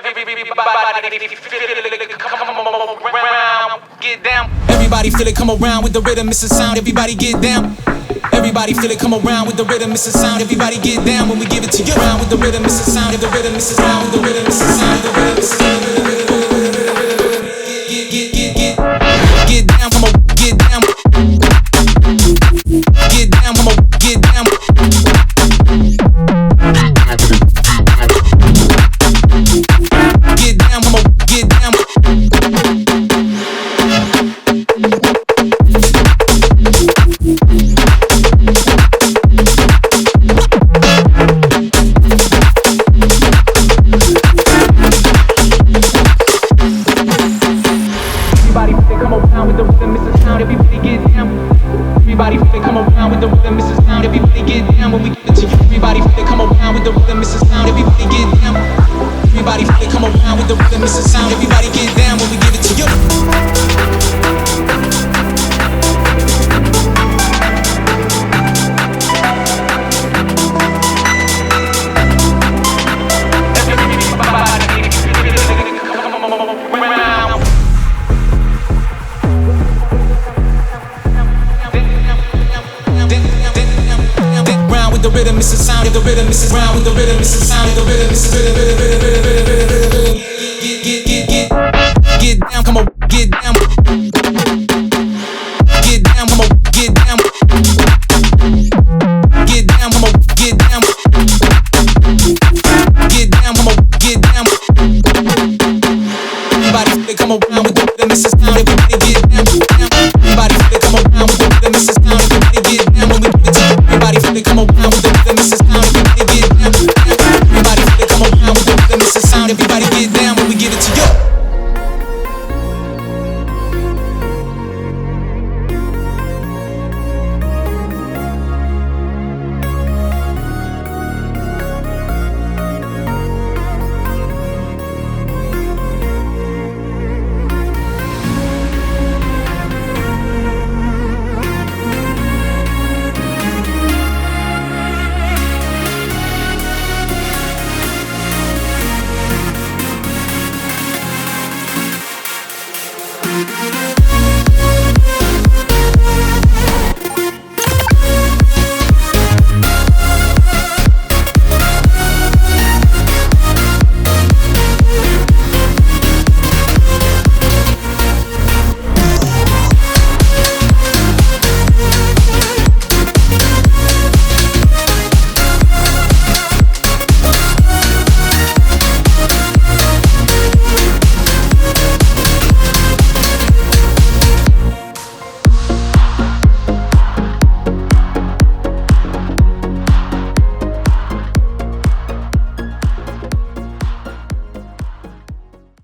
Everybody feel it, come around with the rhythm, it's a sound. Everybody get down. Everybody feel it, come around with the rhythm, it's a sound. Everybody get down when we give it to you. Round with the rhythm, it's a sound. The rhythm, it's a sound. With the rhythm, it's a sound. The rhythm, it's a sound. Get down, come on, get down. Get down, come on, get down. Get down, come on, get down. Everybody feel it, come around with the rhythm, it's a sound. Everybody get down when we give it to you. Everybody feel it, come around with the rhythm, it's a sound. Everybody get down. Everybody feel it, come around with the rhythm, it's a sound. Everybody get down when we give it to you. The rhythm is a sound. The rhythm is round with the rhythm is a sound. The rhythm is rhythm. Get down, come on, get down. Get down, come on, get down. Get down, come on, get down. Get down, come on, get down. Everybody feel it, come around with the rhythm is a sound. Everybody get down. Everybody feel it, come around with the rhythm is a sound. Everybody get down when we give it to you. Everybody feel it, come around with the rhythm is a sound. Everybody get down. Everybody feel it, come around with the rhythm is a sound. Everybody get down when we give it to you.